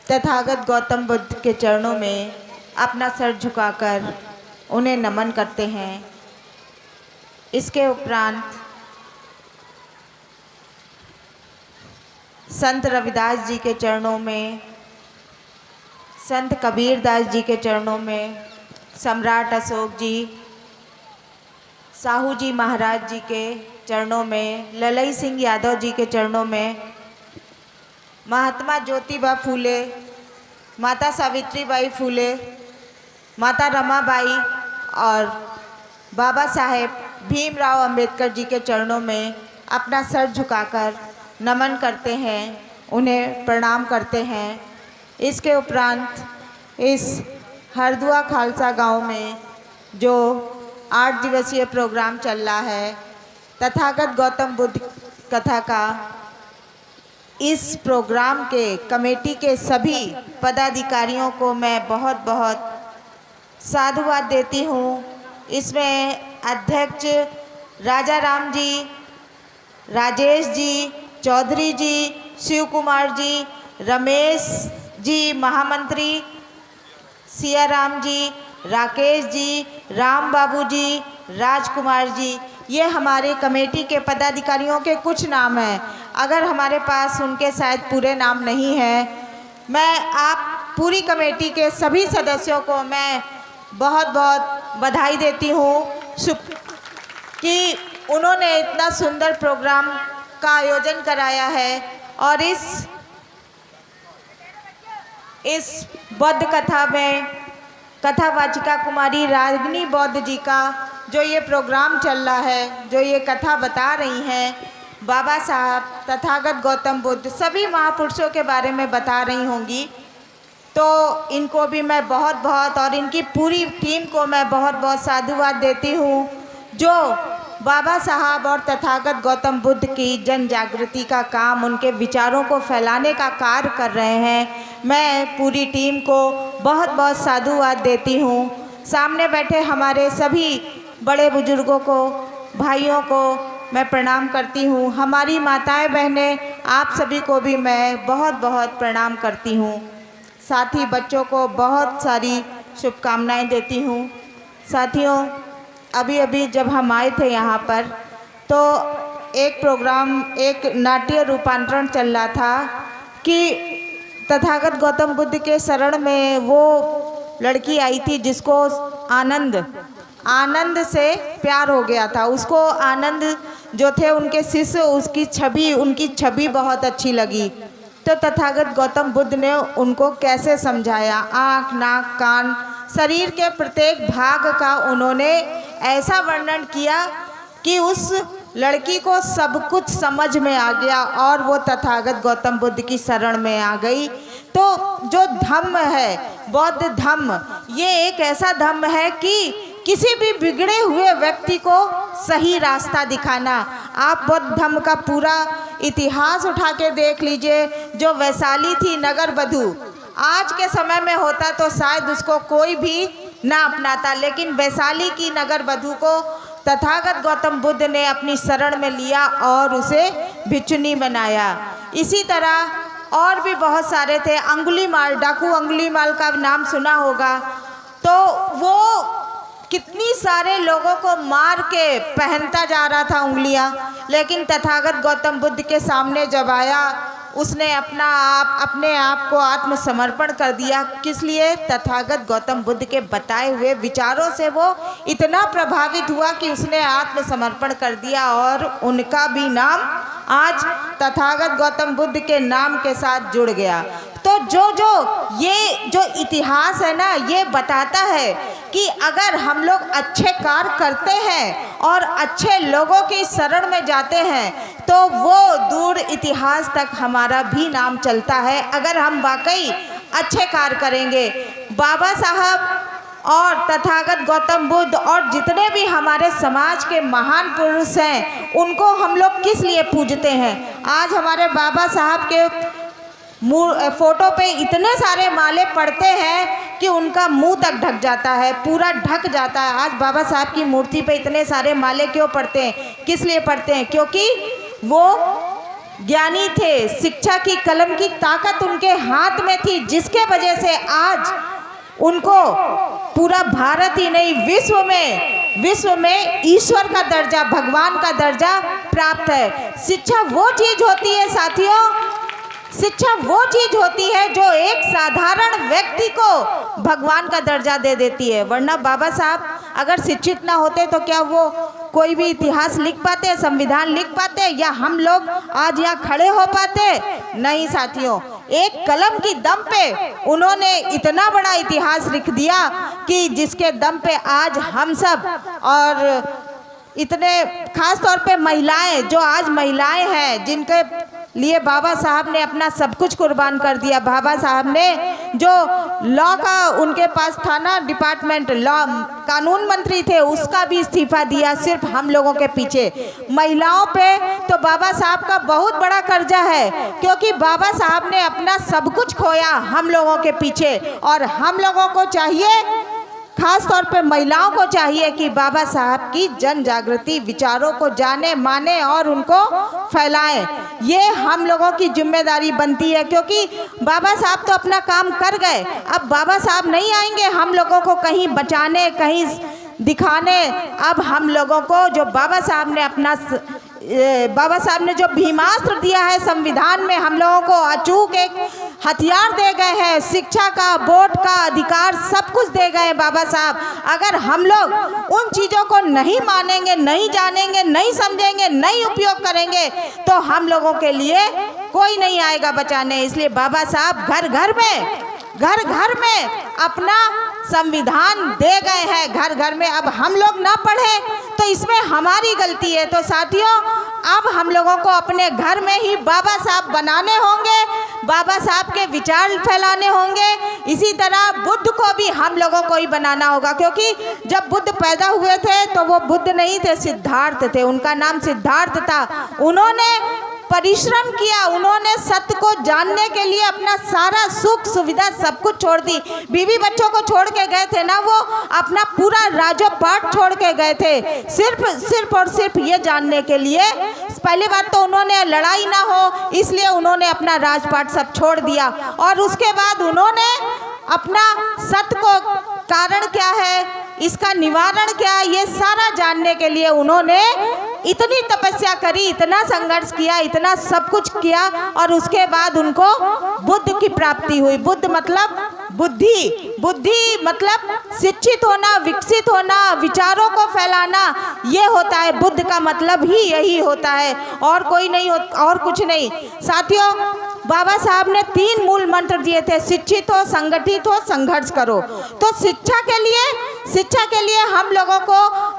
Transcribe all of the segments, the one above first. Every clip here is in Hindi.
तथागत गौतम बुद्ध के चरणों में अपना सर झुकाकर उन्हें नमन करते हैं। इसके उपरांत संत रविदास जी के चरणों में, संत कबीरदास जी के चरणों में, सम्राट अशोक जी, साहू जी महाराज जी के चरणों में, ललई सिंह यादव जी के चरणों में, महात्मा ज्योतिबा फूले, माता सावित्रीबाई फूले, माता रमाबाई और बाबा साहेब भीमराव अंबेडकर जी के चरणों में अपना सर झुकाकर नमन करते हैं, उन्हें प्रणाम करते हैं। इसके उपरांत इस हरदुआ खालसा गांव में जो 8 दिवसीय प्रोग्राम चल रहा है तथागत गौतम बुद्ध कथा का, इस प्रोग्राम के कमेटी के सभी पदाधिकारियों को मैं बहुत बहुत साधुवाद देती हूँ। इसमें अध्यक्ष राजा राम जी, राजेश जी, चौधरी जी, शिव कुमार जी, रमेश जी, महामंत्री सियाराम जी, राकेश जी, राम बाबू जी, राजकुमार जी, ये हमारे कमेटी के पदाधिकारियों के कुछ नाम हैं। अगर हमारे पास उनके शायद पूरे नाम नहीं हैं, मैं आप पूरी कमेटी के सभी सदस्यों को मैं बहुत बहुत बधाई देती हूँ कि उन्होंने इतना सुंदर प्रोग्राम का आयोजन कराया है। और इस बौद्ध कथा में कथावाचिका कुमारी रागिनी बौद्ध जी का जो ये प्रोग्राम चल रहा है, जो ये कथा बता रही हैं, बाबा साहब, तथागत गौतम बुद्ध, सभी महापुरुषों के बारे में बता रही होंगी, तो इनको भी मैं बहुत बहुत और इनकी पूरी टीम को मैं बहुत बहुत साधुवाद देती हूँ, जो बाबा साहब और तथागत गौतम बुद्ध की जन जागृति का काम, उनके विचारों को फैलाने का कार्य कर रहे हैं। मैं पूरी टीम को बहुत बहुत साधुवाद देती हूँ। सामने बैठे हमारे सभी बड़े बुजुर्गों को, भाइयों को मैं प्रणाम करती हूँ। हमारी माताएं बहनें, आप सभी को भी मैं बहुत बहुत प्रणाम करती हूँ। साथ ही बच्चों को बहुत सारी शुभकामनाएं देती हूँ। साथियों, अभी अभी जब हम आए थे यहाँ पर तो एक प्रोग्राम, एक नाट्य रूपांतरण चल रहा था कि तथागत गौतम बुद्ध के शरण में वो लड़की आई थी जिसको आनंद से प्यार हो गया था। उसको आनंद जो थे उनके शिष्य, उनकी छवि बहुत अच्छी लगी। तो तथागत गौतम बुद्ध ने उनको कैसे समझाया, आँख, नाक, कान, शरीर के प्रत्येक भाग का उन्होंने ऐसा वर्णन किया कि उस लड़की को सब कुछ समझ में आ गया और वो तथागत गौतम बुद्ध की शरण में आ गई। तो जो धम्म है, बौद्ध धम्म, ये एक ऐसा धम्म है कि किसी भी बिगड़े हुए व्यक्ति को सही रास्ता दिखाना। आप बौद्ध धम्म का पूरा इतिहास उठा के देख लीजिए। जो वैशाली थी नगर वधू, आज के समय में होता तो शायद उसको कोई भी ना अपनाता, लेकिन वैशाली की नगर वधू को तथागत गौतम बुद्ध ने अपनी शरण में लिया और उसे भिक्षुनी बनाया। इसी तरह और भी बहुत सारे थे। अंगुलीमाल, डाकू अंगुलीमाल का नाम सुना होगा। तो वो कितनी सारे लोगों को मार के पहनता जा रहा था उंगलियां, लेकिन तथागत गौतम बुद्ध के सामने जब आया, उसने अपने आप को आत्मसमर्पण कर दिया। किस लिए? तथागत गौतम बुद्ध के बताए हुए विचारों से वो इतना प्रभावित हुआ कि उसने आत्मसमर्पण कर दिया और उनका भी नाम आज तथागत गौतम बुद्ध के नाम के साथ जुड़ गया। तो ये जो इतिहास है ना, ये बताता है कि अगर हम लोग अच्छे कार्य करते हैं और अच्छे लोगों की शरण में जाते हैं तो वो दूर इतिहास तक हमारा भी नाम चलता है, अगर हम वाकई अच्छे कार्य करेंगे। बाबा साहब और तथागत गौतम बुद्ध और जितने भी हमारे समाज के महान पुरुष हैं, उनको हम लोग किस लिए पूजते हैं? आज हमारे बाबा साहब के फोटो पे इतने सारे माले पड़ते हैं कि उनका मुंह तक ढक जाता है, पूरा ढक जाता है। आज बाबा साहब की मूर्ति पे इतने सारे माले क्यों पड़ते हैं? किस लिए पड़ते हैं? क्योंकि वो ज्ञानी थे, शिक्षा की कलम की ताकत उनके हाथ में थी, जिसके वजह से आज उनको पूरा भारत ही नहीं विश्व में ईश्वर का दर्जा, भगवान का दर्जा प्राप्त है। शिक्षा वो चीज होती है साथियों, शिक्षा वो चीज होती है जो एक साधारण व्यक्ति को भगवान का दर्जा दे देती है। वरना बाबा साहब अगर शिक्षित ना होते तो क्या वो कोई भी इतिहास लिख पाते, संविधान लिख पाते, या हम लोग आज यहाँ खड़े हो पाते? नहीं साथियों, एक कलम की दम पे उन्होंने इतना बड़ा इतिहास लिख दिया कि जिसके दम पे आज हम सब, और इतने खास तौर पे महिलाएं, जो आज महिलाएं हैं जिनके लिए बाबा साहब ने अपना सब कुछ कुर्बान कर दिया। बाबा साहब ने जो लॉ का उनके पास था ना डिपार्टमेंट, लॉ कानून मंत्री थे, उसका भी इस्तीफा दिया सिर्फ हम लोगों के पीछे। महिलाओं पे तो बाबा साहब का बहुत बड़ा कर्जा है, क्योंकि बाबा साहब ने अपना सब कुछ खोया हम लोगों के पीछे। और हम लोगों को चाहिए, खास तौर पे महिलाओं को चाहिए कि बाबा साहब की जन जागृति विचारों को जाने, माने और उनको फैलाएं। ये हम लोगों की जिम्मेदारी बनती है, क्योंकि बाबा साहब तो अपना काम कर गए, अब बाबा साहब नहीं आएंगे हम लोगों को कहीं बचाने, कहीं दिखाने। अब हम लोगों को जो बाबा साहब ने जो भीमास्त्र दिया है संविधान में, हम लोगों को अचूक एक हथियार दे गए हैं, शिक्षा का, वोट का अधिकार, सब कुछ दे गए हैं बाबा साहब। अगर हम लोग उन चीज़ों को नहीं मानेंगे, नहीं जानेंगे, नहीं समझेंगे, नहीं उपयोग करेंगे, तो हम लोगों के लिए कोई नहीं आएगा बचाने। इसलिए बाबा साहब घर घर में अपना संविधान दे गए हैं, घर घर में। अब हम लोग ना पढ़े तो इसमें हमारी गलती है। तो साथियों, अब हम लोगों को अपने घर में ही बाबा साहब बनाने होंगे, बाबा साहब के विचार फैलाने होंगे। इसी तरह बुद्ध को भी हम लोगों को ही बनाना होगा, क्योंकि जब बुद्ध पैदा हुए थे तो वो बुद्ध नहीं थे, सिद्धार्थ थे, उनका नाम सिद्धार्थ था। उन्होंने परिश्रम किया, उन्होंने सत्य को जानने के लिए अपना सारा सुख सुविधा सब कुछ छोड़ दी। बीवी बच्चों को छोड़ के गए थे ना, वो अपना पूरा राजपाट छोड़ के गए थे, सिर्फ और सिर्फ ये जानने के लिए। पहली बात तो उन्होंने लड़ाई ना हो इसलिए उन्होंने अपना राजपाट सब छोड़ दिया, और उसके बाद उन्होंने अपना सत्य को, कारण क्या है, इसका निवारण क्या है, ये सारा जानने के लिए उन्होंने इतनी तपस्या करी, इतना संघर्ष किया, इतना सब कुछ किया, और उसके बाद उनको बुद्ध की प्राप्ति हुई। बुद्ध मतलब बुद्धि मतलब शिक्षित होना, विकसित होना, विचारों को फैलाना, ये होता है बुद्ध का मतलब ही यही होता है, और कोई नहीं, और कुछ नहीं। साथियों, बाबा साहब ने 3 मूल मंत्र दिए थे, शिक्षित हो, संगठित हो, संघर्ष करो। तो शिक्षा के लिए हम लोगों को,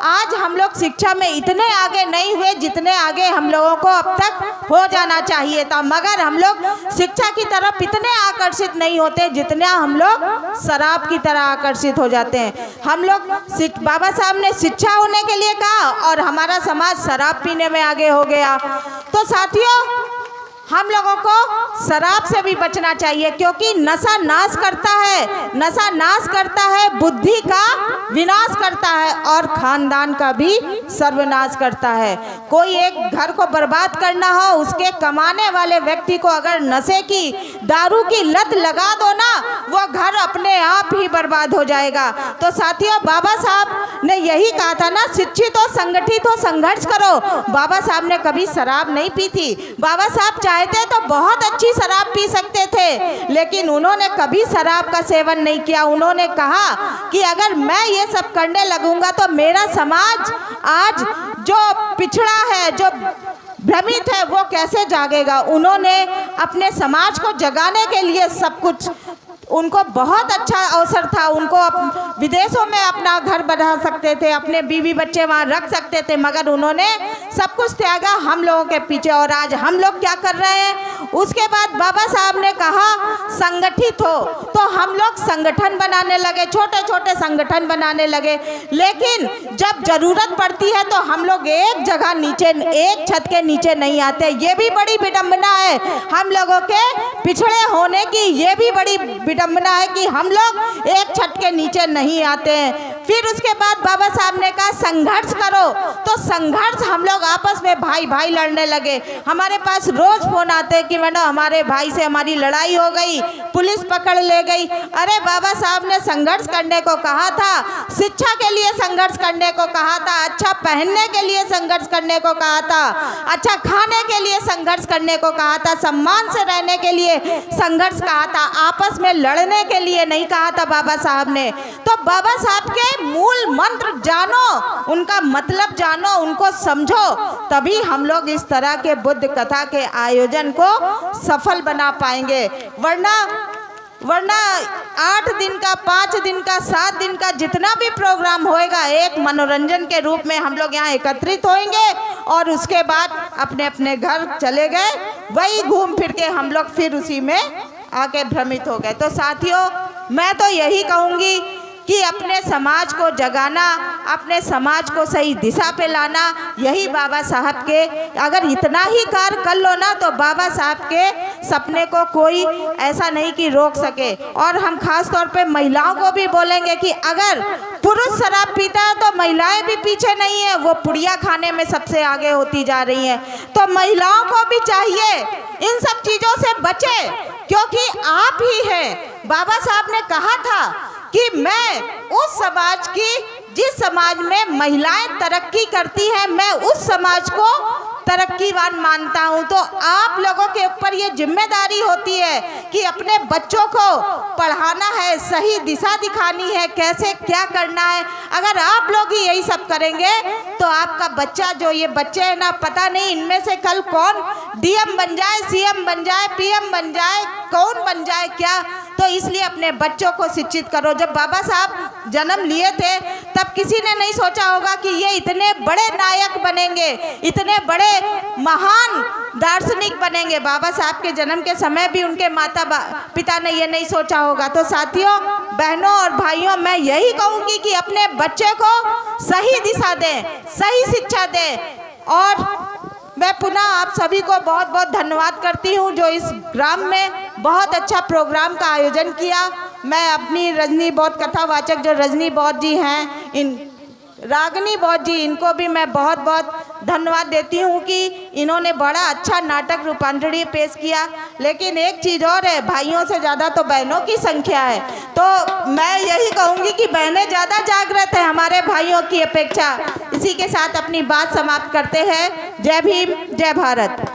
आज हम लोग शिक्षा में इतने आगे नहीं हुए जितने आगे हम लोगों को अब तक हो जाना चाहिए था, मगर हम लोग शिक्षा की तरफ इतने आकर्षित नहीं होते जितना हम लोग शराब की तरह आकर्षित हो जाते हैं। हम लोग, बाबा साहब ने शिक्षा होने के लिए कहा और हमारा समाज शराब पीने में आगे हो गया। तो साथियों, हम लोगों को शराब से भी बचना चाहिए, क्योंकि नशा नाश करता है, बुद्धि का विनाश करता है और खानदान का भी सर्वनाश करता है। कोई एक घर को बर्बाद करना हो, उसके कमाने वाले व्यक्ति को अगर नशे की, दारू की लत लगा दो ना, वो घर अपने आप ही बर्बाद हो जाएगा। तो साथियों, बाबा साहब ने यही कहा था ना, शिक्षित हो, संगठित हो, संघर्ष करो। बाबा साहब ने कभी शराब नहीं पी थी। बाबा साहब चाहते तो बहुत अच्छी शराब पी सकते थे, लेकिन उन्होंने कभी शराब का सेवन नहीं किया। उन्होंने कहा कि अगर मैं ये सब करने लगूंगा तो मेरा समाज आज जो पिछड़ा है, जो भ्रमित है, वो कैसे जागेगा। उन्होंने अपने समाज को जगाने के लिए सब कुछ, उनको बहुत अच्छा अवसर था, उनको विदेशों में अपना घर बना सकते थे, अपने बीवी बच्चे वहाँ रख सकते थे, मगर उन्होंने सब कुछ त्यागा हम लोगों के पीछे। और आज हम लोग क्या कर रहे हैं? उसके बाद बाबा साहब ने कहा संगठित हो, तो हम लोग संगठन बनाने लगे, छोटे छोटे संगठन बनाने लगे। लेकिन जब जरूरत पड़ती है तो हम लोग एक जगह नीचे, एक छत के नीचे नहीं आते। ये भी बड़ी विडंबना है हम लोगों के पिछड़े होने की, ये भी बड़ी विडंबना है कि हम लोग एक छत के नीचे नहीं आते हैं। फिर उसके बाद बाबा साहब ने कहा संघर्ष करो, तो संघर्ष हम लोग आपस में भाई भाई लड़ने लगे। हमारे पास रोज फोन आते कि मैडम हमारे भाई से हमारी लड़ाई हो गई, पुलिस पकड़ ले गई। अरे बाबा साहब ने संघर्ष करने को कहा था, शिक्षा के लिए संघर्ष करने को कहा था, अच्छा पहनने के लिए संघर्ष करने को कहा था, अच्छा खाने के लिए संघर्ष करने को कहा था, सम्मान से रहने के लिए संघर्ष कहा था, आपस में लड़ने के लिए नहीं कहा था बाबा साहब ने। तो बाबा साहब के मूल मंत्र जानो, उनका मतलब जानो, उनको समझो, तभी हम लोग इस तरह के बुद्ध कथा के आयोजन को सफल बना पाएंगे। वरना 8 दिन का, 5 दिन का, 7 दिन का जितना भी प्रोग्राम होएगा, एक मनोरंजन के रूप में हम लोग यहाँ एकत्रित होंगे और उसके बाद अपने अपने घर चले गए, वही घूम फिर के हम लोग फिर उसी में आके भ्रमित हो गए। तो साथियों, मैं तो यही कहूँगी कि अपने समाज को जगाना, अपने समाज को सही दिशा पे लाना, यही बाबा साहब के, अगर इतना ही कार्य कर लो ना, तो बाबा साहब के सपने को कोई ऐसा नहीं कि रोक सके। और हम खास तौर पे महिलाओं को भी बोलेंगे कि अगर पुरुष शराब पीता है तो महिलाएं भी पीछे नहीं है, वो पुड़िया खाने में सबसे आगे होती जा रही हैं। तो महिलाओं को भी चाहिए इन सब चीज़ों से बचे, क्योंकि आप ही हैं। बाबा साहब ने कहा था कि मैं उस समाज की, जिस समाज में महिलाएं तरक्की करती हैं, मैं उस समाज को तरक्कीवान मानता हूं। तो आप लोगों के ऊपर ये जिम्मेदारी होती है कि अपने बच्चों को पढ़ाना है, सही दिशा दिखानी है, कैसे क्या करना है। अगर आप लोग ही यही सब करेंगे तो आपका बच्चा, जो ये बच्चे हैं ना, पता नहीं इनमें से कल कौन डीएम बन जाए, सीएम बन जाए, पीएम बन जाए, कौन बन जाए क्या। तो इसलिए अपने बच्चों को शिक्षित करो। जब बाबा साहब जन्म लिए थे तब किसी ने नहीं सोचा होगा कि ये इतने बड़े नायक बनेंगे, इतने बड़े महान दार्शनिक बनेंगे। बाबा साहब के जन्म के समय भी उनके माता पिता ने ये नहीं सोचा होगा। तो साथियों, बहनों और भाइयों, मैं यही कहूँगी कि अपने बच्चे को सही दिशा दें, सही शिक्षा दें। और मैं पुनः आप सभी को बहुत बहुत धन्यवाद करती हूँ जो इस ग्राम में बहुत अच्छा प्रोग्राम का आयोजन किया। मैं अपनी रजनी बौद्ध कथावाचक जो रजनी बौद्ध जी हैं, इन रागिनी बौद्ध जी, इनको भी मैं बहुत बहुत धन्यवाद देती हूँ कि इन्होंने बड़ा अच्छा नाटक रूपांतरी पेश किया। लेकिन एक चीज़ और है, भाइयों से ज़्यादा तो बहनों की संख्या है। तो मैं यही कहूँगी कि बहनें ज़्यादा जागृत हैं हमारे भाइयों की अपेक्षा। इसी के साथ अपनी बात समाप्त करते हैं। जय भीम, जय भारत।